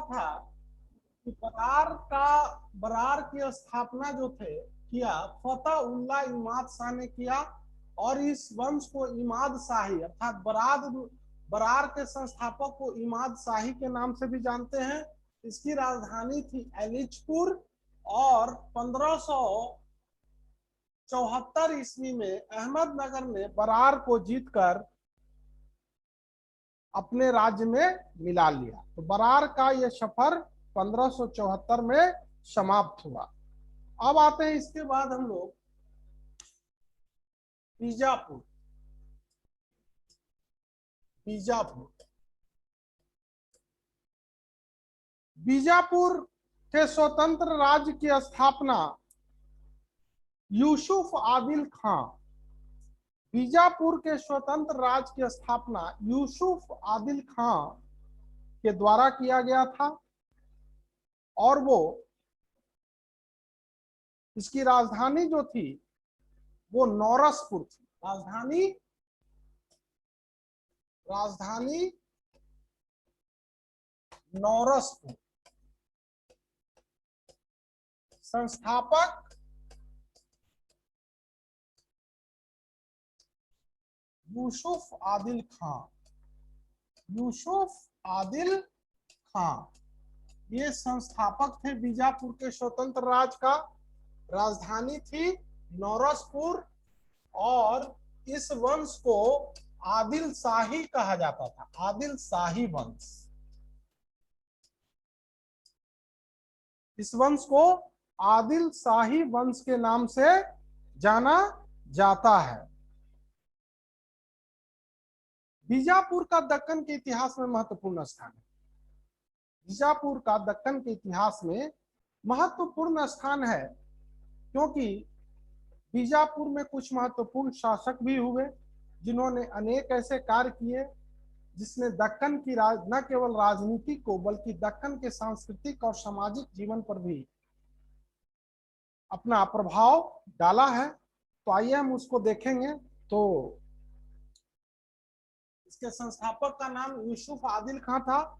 था कि बरार की स्थापना जो थे किया फतेह उल्लाह इमाद शाह ने किया, और इस वंश को इमाद शाही अर्थात बरार के संस्थापक को इमाद शाही के नाम से भी जानते हैं। इसकी राजधानी थी एलिचपुर, और 1574 ईस्वी में अहमदनगर ने बरार को जीतकर अपने राज्य में मिला लिया। तो बरार का यह सफर 1574 में समाप्त हुआ। अब आते हैं इसके बाद हम लोग बीजापुर। बीजापुर के स्वतंत्र राज्य की स्थापना यूसुफ आदिल खां, बीजापुर के स्वतंत्र राज्य की स्थापना यूसुफ आदिल खां के द्वारा किया गया था, और वो इसकी राजधानी जो थी वो नौरसपुर थी। राजधानी नौरसपुर। संस्थापक यूसुफ आदिल खां। ये संस्थापक थे बीजापुर के स्वतंत्र राज्य का। राजधानी थी नौरसपुर, और इस वंश को आदिल शाही कहा जाता था, आदिल शाही वंश। इस वंश को आदिल शाही वंश के नाम से जाना जाता है। बीजापुर का दक्कन के इतिहास में महत्वपूर्ण स्थान है। बीजापुर का दक्कन के इतिहास में महत्वपूर्ण स्थान है, क्योंकि बीजापुर में कुछ महत्वपूर्ण शासक भी हुए जिन्होंने अनेक ऐसे कार्य किए जिसने दक्कन की न केवल राजनीति को बल्कि दक्कन के सांस्कृतिक और सामाजिक जीवन पर भी अपना प्रभाव डाला है। तो आइए हम उसको देखेंगे। तो इसके संस्थापक का नाम यूसुफ आदिल खां था।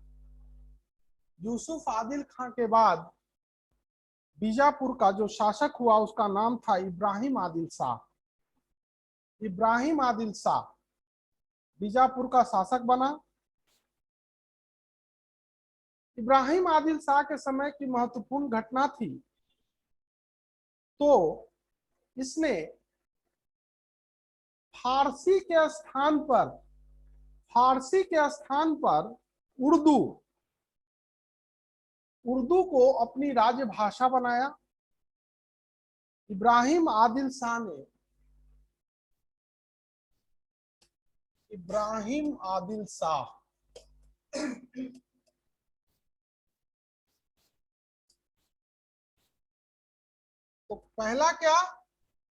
यूसुफ आदिल खां के बाद बीजापुर का जो शासक हुआ उसका नाम था इब्राहिम आदिल शाह। इब्राहिम आदिल शाह बीजापुर का शासक बना। इब्राहिम आदिल शाह के समय की महत्वपूर्ण घटना थी, तो इसने फारसी के स्थान पर उर्दू को अपनी राजभाषा बनाया। इब्राहिम आदिल शाह तो पहला क्या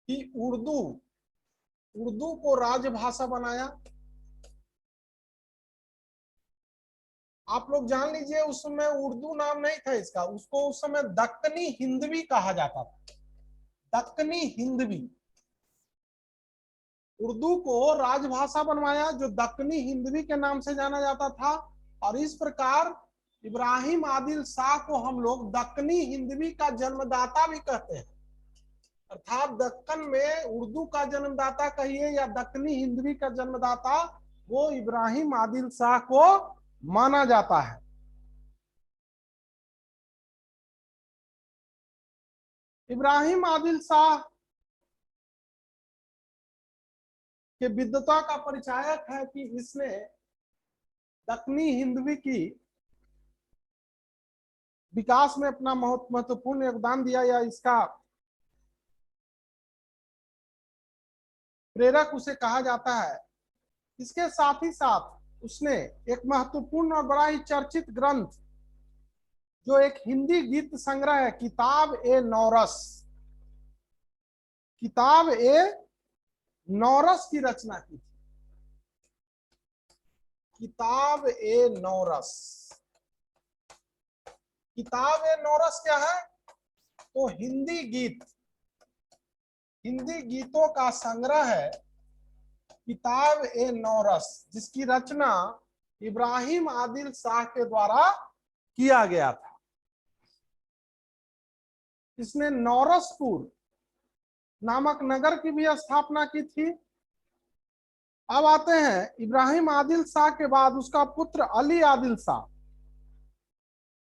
कि उर्दू को राजभाषा बनाया। आप लोग जान लीजिए उस समय उर्दू नाम नहीं था इसका, उसको उस समय दक्कनी हिंदवी कहा जाता था। दक्कनी हिंदवी, उर्दू को राजभाषा बनवाया जो दक्कनी हिंदवी के नाम से जाना जाता था। और इस प्रकार इब्राहिम आदिल शाह को हम लोग दक्कनी हिंदवी का जन्मदाता भी कहते हैं। अर्थात दक्कन में उर्दू का जन्मदाता कहिए या दक्कनी हिंदवी का जन्मदाता, वो इब्राहिम आदिल शाह को माना जाता है। इब्राहिम आदिल शाह के विद्वता का परिचायक है कि इसने दक्कनी हिंदवी की विकास में अपना महत्वपूर्ण योगदान दिया, या इसका प्रेरक उसे कहा जाता है। इसके साथ ही साथ उसने एक महत्वपूर्ण और बड़ा ही चर्चित ग्रंथ, जो एक हिंदी गीत संग्रह है, किताब ए नौरस की रचना की थी। किताब ए नौरस क्या है? तो हिंदी गीतों का संग्रह है किताब ए नौरस, जिसकी रचना इब्राहिम आदिल शाह के द्वारा किया गया था। इसने नौरसपुर नामक नगर की भी स्थापना की थी। अब आते हैं इब्राहिम आदिल शाह के बाद उसका पुत्र अली आदिल शाह।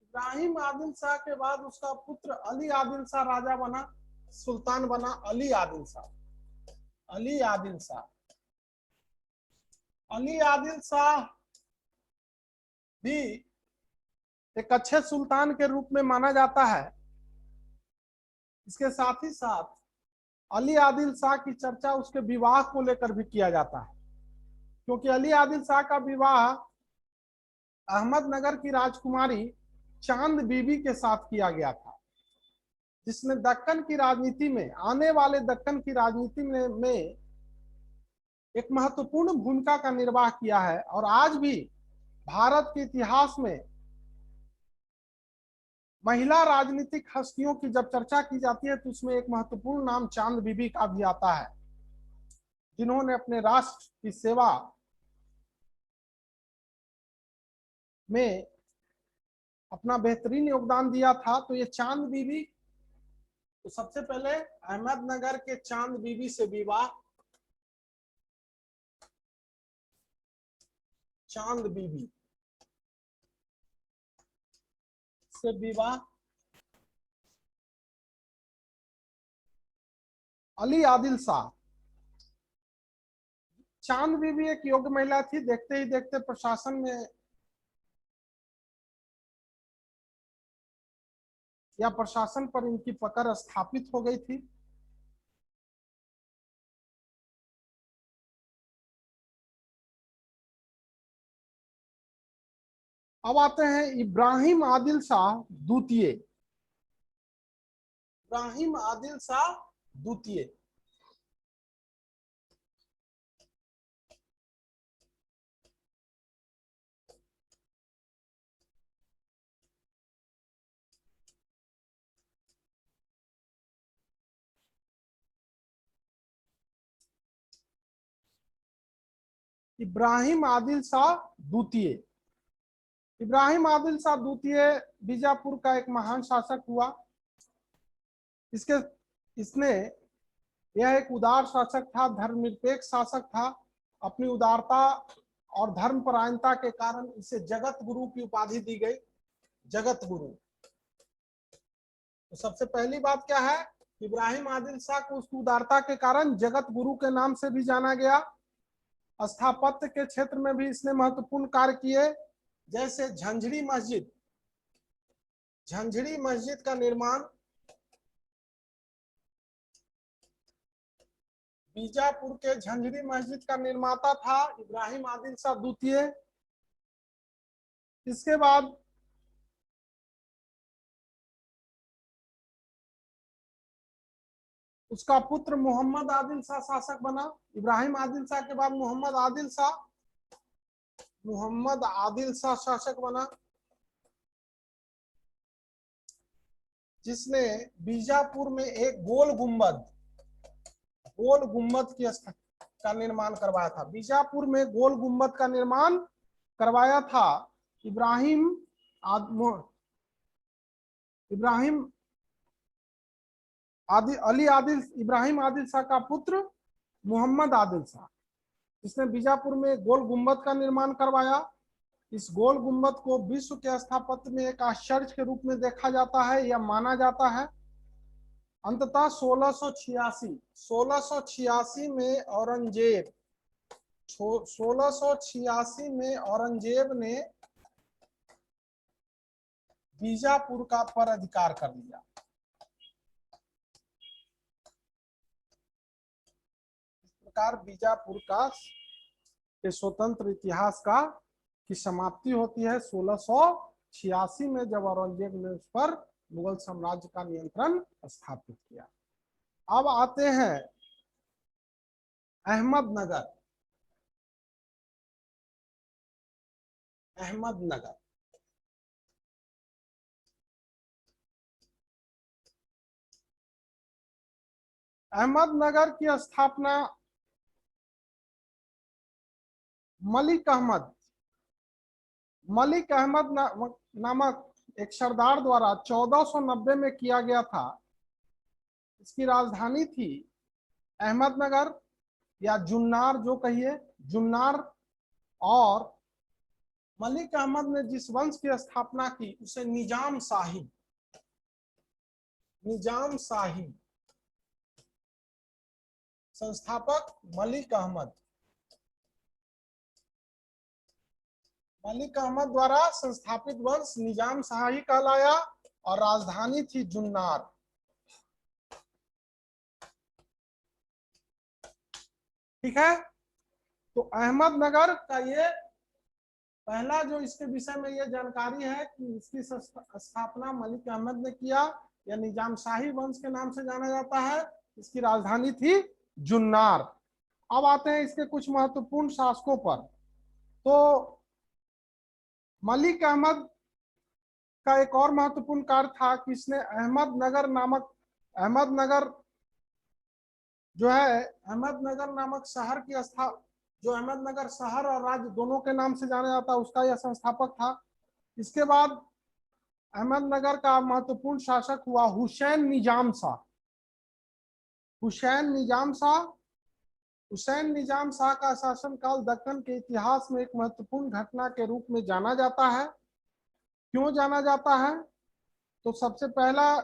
इब्राहिम आदिल शाह के बाद उसका पुत्र अली आदिल शाह राजा बना, सुल्तान बना अली आदिल शाह। अली आदिल शाह, अली आदिल शाह भी एक अच्छे सुल्तान के रूप में माना जाता है। इसके साथ ही साथ अली आदिल शाह की चर्चा उसके विवाह को लेकर भी किया जाता है, क्योंकि अली आदिल शाह का विवाह अहमदनगर की राजकुमारी चांद बीबी के साथ किया गया था, जिसने दक्कन की राजनीति में, आने वाले दक्कन की राजनीति में एक महत्वपूर्ण भूमिका का निर्वाह किया है। और आज भी भारत के इतिहास में महिला राजनीतिक हस्तियों की जब चर्चा की जाती है तो उसमें एक महत्वपूर्ण नाम चांद बीबी का भी आता है, जिन्होंने अपने राष्ट्र की सेवा में अपना बेहतरीन योगदान दिया था। तो ये चांद बीबी, तो सबसे पहले अहमदनगर के चांद बीबी से विवाह, चांद बीबी से विवाह अली आदिल शाह। चांद बीबी एक योग्य महिला थी, देखते ही देखते प्रशासन में या प्रशासन पर इनकी पकड़ स्थापित हो गई थी। अब आते हैं इब्राहिम आदिल शाह द्वितीय। इब्राहिम आदिल शाह द्वितीय इब्राहिम आदिल शाह द्वितीय। इब्राहिम आदिल शाह द्वितीय बीजापुर का एक महान शासक हुआ। इसके इसने यह एक उदार शासक था, धर्मनिरपेक्ष शासक था। अपनी उदारता और धर्मपरायणता के कारण इसे जगत गुरु की उपाधि दी गई, जगत गुरु। तो सबसे पहली बात क्या है, इब्राहिम आदिल शाह को उसकी उदारता के कारण जगत गुरु के नाम से भी जाना गया। स्थापत्य के क्षेत्र में भी इसने महत्वपूर्ण कार्य किए, जैसे झंझरी मस्जिद, झंझरी मस्जिद का निर्माण बीजापुर के झंझरी मस्जिद का निर्माता था इब्राहिम आदिल शाह द्वितीय। इसके बाद उसका पुत्र मोहम्मद आदिल शाह शासक बना। इब्राहिम आदिल शाह के बाद मोहम्मद आदिल शाह शासक बना, जिसने बीजापुर में एक गोल गुम्बद का निर्माण करवाया था। बीजापुर में गोल गुम्बद का निर्माण करवाया था इब्राहिम इब्राहिम आदिल शाह का पुत्र मोहम्मद आदिल शाह, इसने बीजापुर में गोल गुम्बद का निर्माण करवाया। इस गोल गुम्बद को विश्व के स्थापत्य में एक आश्चर्य के रूप में देखा जाता है या माना जाता है। अंततः 1686 में औरंगजेब ने बीजापुर का पर अधिकार कर लिया। इस प्रकार बीजापुर का के स्वतंत्र इतिहास का की समाप्ति होती है 1686 में, जब औरंगजेब ने उस पर मुगल साम्राज्य का नियंत्रण स्थापित किया। अब आते हैं अहमदनगर। अहमदनगर अहमदनगर की स्थापना मलिक अहमद मलिक अहमद नामक एक सरदार द्वारा 1490 में किया गया था। इसकी राजधानी थी अहमदनगर या जुन्नार, जो कहिए जुन्नार। और मलिक अहमद ने जिस वंश की स्थापना की उसे निजाम शाही, निजाम शाही, संस्थापक मलिक अहमद, मलिक अहमद द्वारा संस्थापित वंश निजाम शाही कहलाया और राजधानी थी जुन्नार। ठीक है, तो अहमदनगर का ये पहला जो इसके विषय में ये जानकारी है कि इसकी स्थापना मलिक अहमद ने किया, या निजाम शाही वंश के नाम से जाना जाता है। इसकी राजधानी थी जुन्नार। अब आते हैं इसके कुछ महत्वपूर्ण शासकों पर। तो मलिक अहमद का एक और महत्वपूर्ण कार्य था कि इसने अहमदनगर जो है, अहमदनगर नामक शहर की जो अहमदनगर शहर और राज्य दोनों के नाम से जाना जाता है, उसका यह संस्थापक था। इसके बाद अहमदनगर का महत्वपूर्ण शासक हुआ हुसैन निजाम शाह। हुसैन निजाम शाह, हुसैन निजाम शाह का शासनकाल दक्कन के इतिहास में एक महत्वपूर्ण घटना के रूप में जाना जाता है। क्यों जाना जाता है? तो सबसे पहला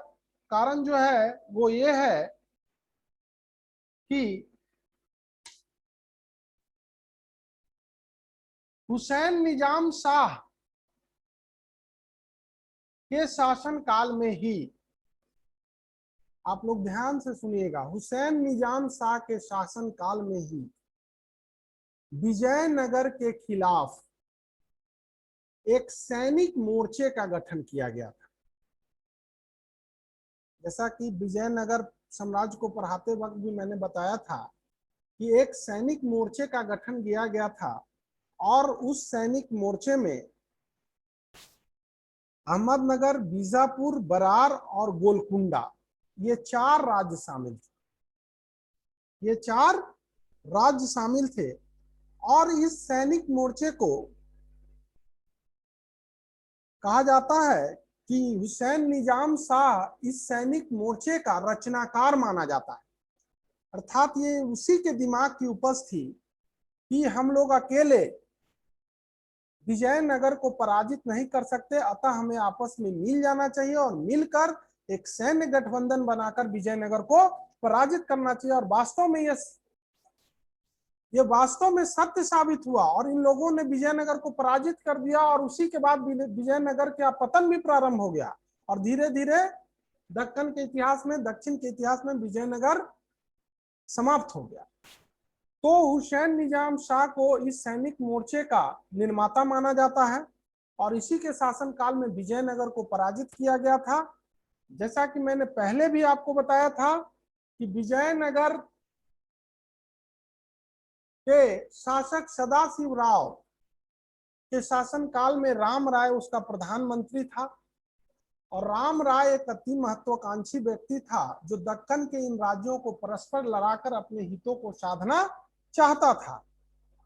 कारण जो है वो ये है कि हुसैन निजाम शाह के शासन काल में ही, आप लोग ध्यान से सुनिएगा, हुसैन निजाम शाह के शासन काल में ही विजयनगर के खिलाफ एक सैनिक मोर्चे का गठन किया गया था। जैसा कि विजयनगर साम्राज्य को पढ़ाते वक्त भी मैंने बताया था कि एक सैनिक मोर्चे का गठन किया गया था, और उस सैनिक मोर्चे में अहमदनगर, बीजापुर, बरार और गोलकुंडा, ये 4 राज्य शामिल थे। ये 4 राज्य शामिल थे। और इस सैनिक मोर्चे को कहा जाता है कि हुसैन निजाम शाह इस सैनिक मोर्चे का रचनाकार माना जाता है। अर्थात ये उसी के दिमाग की उपज थी कि हम लोग अकेले विजयनगर को पराजित नहीं कर सकते, अतः हमें आपस में मिल जाना चाहिए और मिलकर एक सैन्य गठबंधन बनाकर विजयनगर को पराजित करना चाहिए। और वास्तव में ये वास्तव में सत्य साबित हुआ और इन लोगों ने विजयनगर को पराजित कर दिया, और उसी के बाद विजयनगर का पतन भी प्रारंभ हो गया और धीरे धीरे दक्कन के इतिहास में, दक्षिण के इतिहास में विजयनगर समाप्त हो गया। तो हुसैन निजाम शाह को इस सैनिक मोर्चे का निर्माता माना जाता है और इसी के शासन काल में विजयनगर को पराजित किया गया था। जैसा कि मैंने पहले भी आपको बताया था कि विजयनगर के शासक सदाशिव राव के शासन काल में राम राय उसका प्रधानमंत्री था, और राम राय एक अति महत्वाकांक्षी व्यक्ति था जो दक्कन के इन राज्यों को परस्पर लड़ाकर अपने हितों को साधना चाहता था,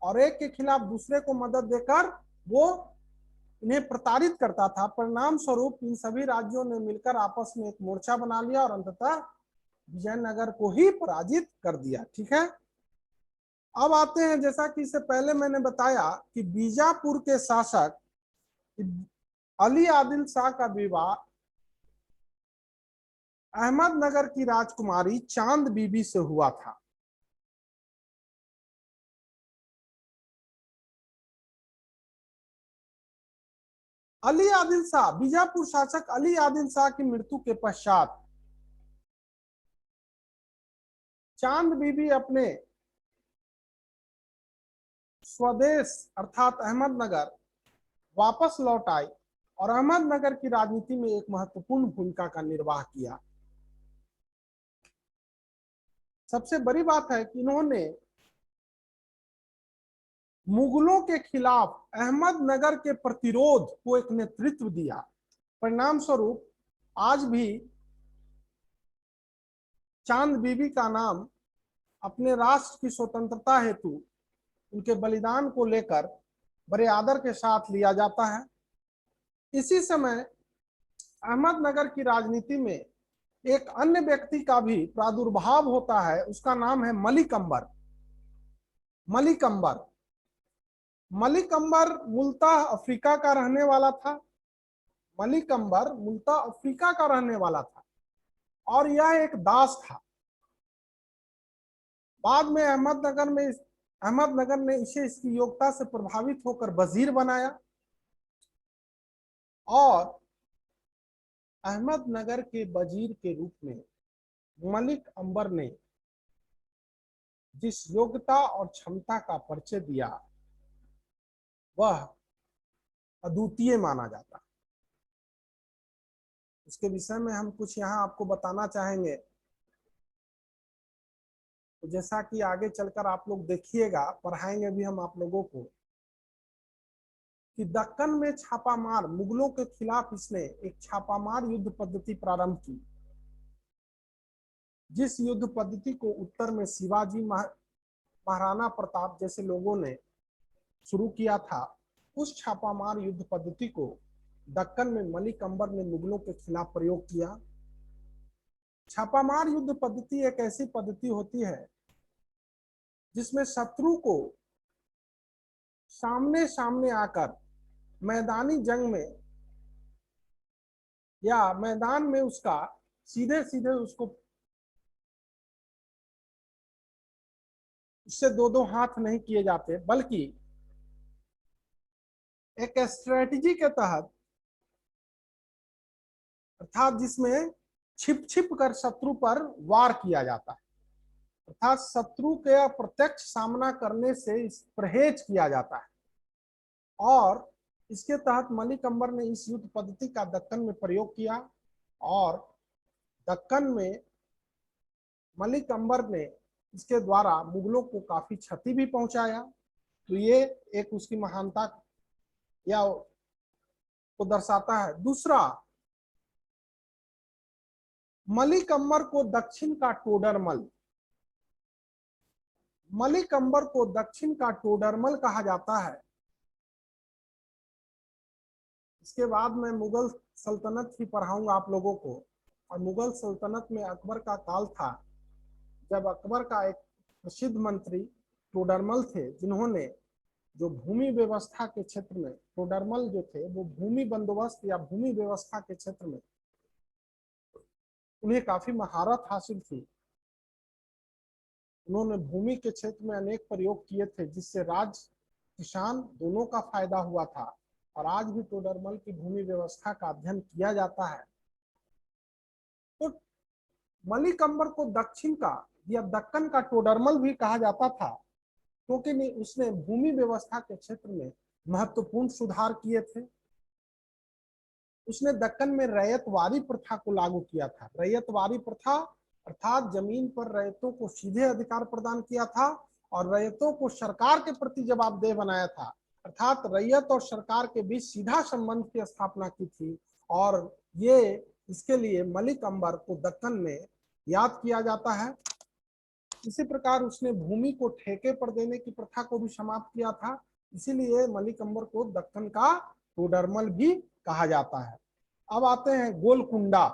और एक के खिलाफ दूसरे को मदद देकर वो इन्हें प्रताड़ित करता था। परिणाम स्वरूप इन सभी राज्यों ने मिलकर आपस में एक मोर्चा बना लिया और अंततः विजयनगर को ही पराजित कर दिया। ठीक है, अब आते हैं, जैसा कि इससे पहले मैंने बताया कि बीजापुर के शासक अली आदिल शाह का विवाह अहमदनगर की राजकुमारी चांद बीबी से हुआ था। अली आदिल शाह, बीजापुर शासक अली आदिल शाह की मृत्यु के पश्चात चांद बीबी अपने स्वदेश अर्थात अहमदनगर वापस लौट आई और अहमदनगर की राजनीति में एक महत्वपूर्ण भूमिका का निर्वाह किया। सबसे बड़ी बात है कि इन्होंने मुगलों के खिलाफ अहमदनगर के प्रतिरोध को एक नेतृत्व दिया। परिणाम स्वरूप आज भी चांद बीबी का नाम अपने राष्ट्र की स्वतंत्रता हेतु उनके बलिदान को लेकर बड़े आदर के साथ लिया जाता है। इसी समय अहमदनगर की राजनीति में एक अन्य व्यक्ति का भी प्रादुर्भाव होता है, उसका नाम है मलिक अंबर। मलिक अंबर मलिक अंबर मूलतः अफ्रीका का रहने वाला था। मलिक अंबर मूलतः अफ्रीका का रहने वाला था और यह एक दास था। बाद में अहमदनगर ने इसे इसकी योग्यता से प्रभावित होकर वजीर बनाया और अहमदनगर के वजीर के रूप में मलिक अंबर ने जिस योग्यता और क्षमता का परिचय दिया वह अद्वितीय माना जाता। उसके विषय में हम कुछ यहाँ आपको बताना चाहेंगे। तो जैसा कि आगे चलकर आप लोग देखिएगा, पढ़ाएंगे भी हम आप लोगों को, कि दक्कन में छापामार मुगलों के खिलाफ इसने एक छापामार युद्ध पद्धति प्रारंभ की, जिस युद्ध पद्धति को उत्तर में शिवाजी महाराणा प्रताप जैसे लोगों ने शुरू किया था। उस छापामार युद्ध पद्धति को दक्कन में मलिक अंबर ने मुगलों के खिलाफ प्रयोग किया। छापामार युद्ध पद्धति एक ऐसी पद्धति होती है जिसमें शत्रु को सामने सामने आकर मैदानी जंग में या मैदान में उसका सीधे सीधे उससे दो दो हाथ नहीं किए जाते, बल्कि एक स्ट्रेटजी के तहत, अर्थात जिसमें छिप छिप कर शत्रु पर वार किया जाता है, अर्थात शत्रु के प्रत्यक्ष सामना करने से परहेज किया जाता है। और इसके तहत मलिक अंबर ने इस युद्ध पद्धति का दक्कन में प्रयोग किया और दक्कन में मलिक अंबर ने इसके द्वारा मुगलों को काफी क्षति भी पहुंचाया। तो ये एक उसकी महानता या को दर्शाता है। दूसरा, मलिक अंबर को दक्षिण का टोडरमल, मलिक अंबर को दक्षिण का टोडरमल कहा जाता है। इसके बाद मैं मुगल सल्तनत ही पढ़ाऊंगा आप लोगों को। और मुगल सल्तनत में अकबर का काल था, जब अकबर का एक प्रसिद्ध मंत्री टोडरमल थे, जिन्होंने जो भूमि व्यवस्था के क्षेत्र में, टोडरमल जो थे वो भूमि बंदोबस्त या भूमि व्यवस्था के क्षेत्र में उन्हें काफी महारत हासिल थी। उन्होंने भूमि के क्षेत्र में अनेक प्रयोग किए थे, जिससे राज्य किसान दोनों का फायदा हुआ था। और आज भी टोडरमल की भूमि व्यवस्था का अध्ययन किया जाता है। तो मलिक अंबर को दक्षिण का या दक्कन का टोडरमल भी कहा जाता था, क्योंकि उसने भूमि व्यवस्था के क्षेत्र में महत्वपूर्ण सुधार किए थे। उसने दक्कन में रैयतवारी प्रथा को लागू किया था। रैयतवारी प्रथा अर्थात जमीन पर रैयतों को सीधे अधिकार प्रदान किया था और रैयतों को सरकार के प्रति जवाबदेह बनाया था, अर्थात रैयत और सरकार के बीच सीधा संबंध की स्थापना की थी। और ये इसके लिए मलिक अंबर को दक्कन में याद किया जाता है। इसी प्रकार उसने भूमि को ठेके पर देने की प्रथा को भी समाप्त किया था, इसीलिए मलिक अंबर को दक्कन का टोडरमल भी कहा जाता है। अब आते हैं गोलकुंडा।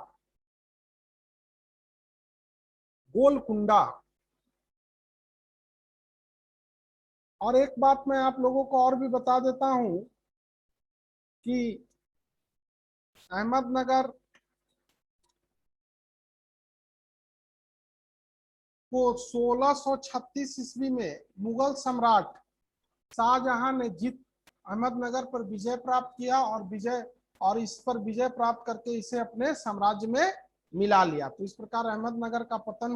गोलकुंडा, और एक बात मैं आप लोगों को और भी बता देता हूं कि अहमदनगर को 1636 ईस्वी में मुगल सम्राट शाहजहां ने जीत अहमदनगर पर विजय प्राप्त किया और इस पर विजय प्राप्त करके इसे अपने साम्राज्य में मिला लिया। तो इस प्रकार अहमदनगर का पतन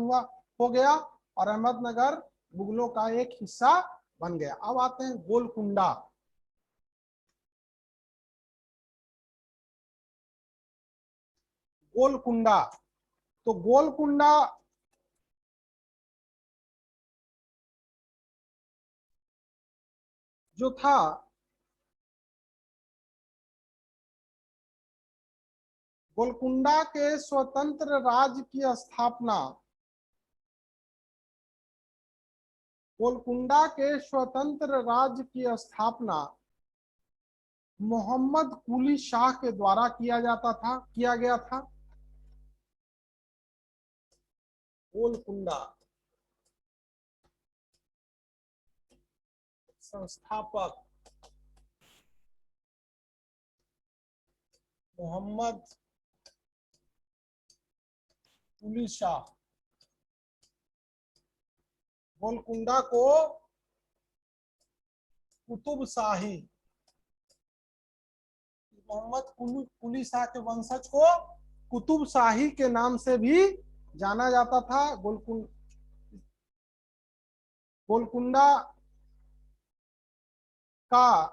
हो गया और अहमदनगर मुगलों का एक हिस्सा बन गया। अब आते हैं गोलकुंडा। गोलकुंडा, तो गोलकुंडा जो था, गोलकुंडा के स्वतंत्र राज्य की स्थापना, गोलकुंडा के स्वतंत्र राज्य की स्थापना मोहम्मद कुली शाह के द्वारा किया गया था। गोलकुंडा संस्थापक मोहम्मद कुली शाह। गोलकुंडा को कुतुब शाही, मोहम्मद कुली शाह के वंशज को कुतुब शाही के नाम से भी जाना जाता था। गोलकुंडा का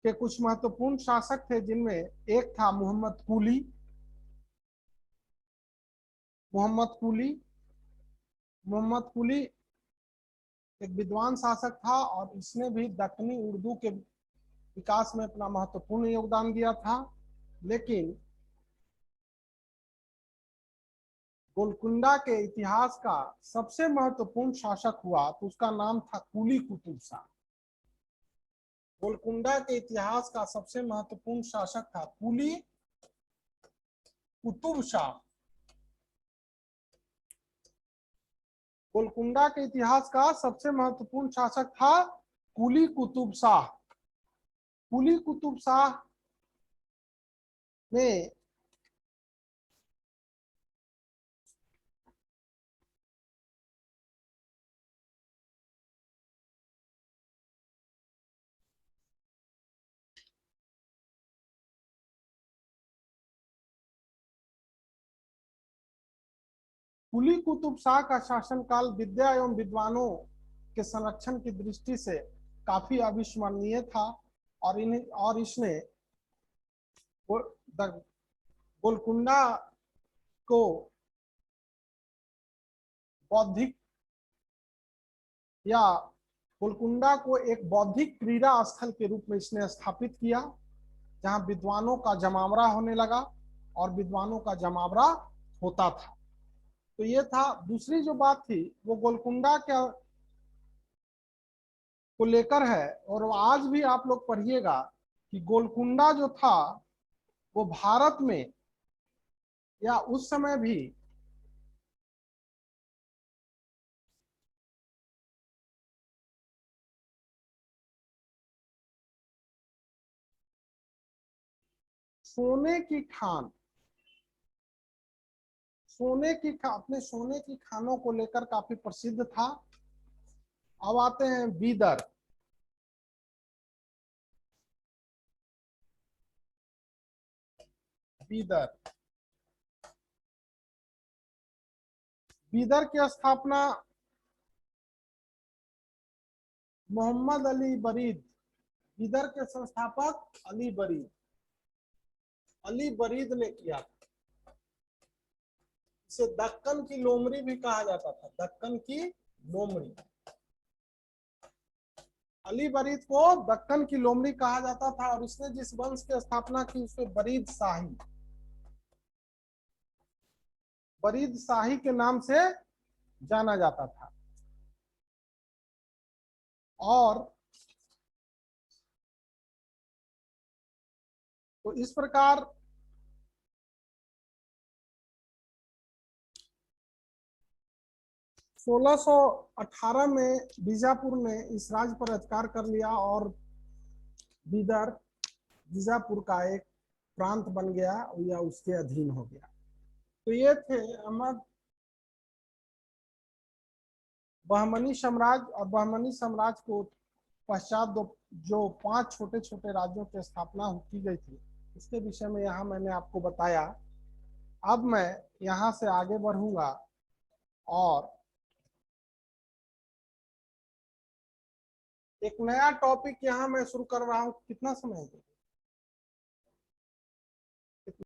के कुछ महत्वपूर्ण शासक थे, जिनमें एक था मोहम्मद कुली। मोहम्मद कुली एक विद्वान शासक था और इसने भी दक्कनी उर्दू के विकास में अपना महत्वपूर्ण योगदान दिया था। लेकिन गोलकुंडा के इतिहास का सबसे महत्वपूर्ण शासक हुआ तो उसका नाम था कुली कुतुब शाह। गोलकुंडा के इतिहास का सबसे महत्वपूर्ण शासक था कुली कुतुब शाह। गोलकुंडा के इतिहास का सबसे महत्वपूर्ण शासक था कुली कुतुब शाह। कुली कुतुब शाह ने कुली कुतुब शाह का शासनकाल विद्या एवं विद्वानों के संरक्षण की दृष्टि से काफी अविस्मरणीय था और इसने गोलकुंडा को बौद्धिक या गोलकुंडा को एक बौद्धिक क्रीड़ा स्थल के रूप में इसने स्थापित किया, जहां विद्वानों का जमावड़ा होने लगा और विद्वानों का जमावड़ा होता था। तो ये था। दूसरी जो बात थी वो गोलकुंडा को लेकर है, और आज भी आप लोग पढ़िएगा कि गोलकुंडा जो था वो भारत में या उस समय भी सोने की खान अपने सोने की खानों को लेकर काफी प्रसिद्ध था। अब आते हैं बीदर। बीदर बीदर की स्थापना मोहम्मद अली बरीद, बीदर के संस्थापक अली बरीद ने किया। इसे दक्कन की लोमड़ी भी कहा जाता था, दक्कन की लोमड़ी। अली बरीद को दक्कन की लोमड़ी कहा जाता था और इसने जिस वंश की स्थापना की उसे बरीद शाही के नाम से जाना जाता था। और तो इस प्रकार 1618 में बीजापुर ने इस राज्य पर अधिकार कर लिया और बीदर बीजापुर का एक प्रांत बन गया या उसके अधीन हो गया। तो ये थे अहमद बहमनी साम्राज्य। और बहमनी साम्राज्य को पश्चात जो 5 छोटे छोटे राज्यों की स्थापना की गई थी उसके विषय में यहाँ मैंने आपको बताया। अब मैं यहाँ से आगे बढ़ूंगा और एक नया टॉपिक यहाँ मैं शुरू कर रहा हूँ। कितना समय है?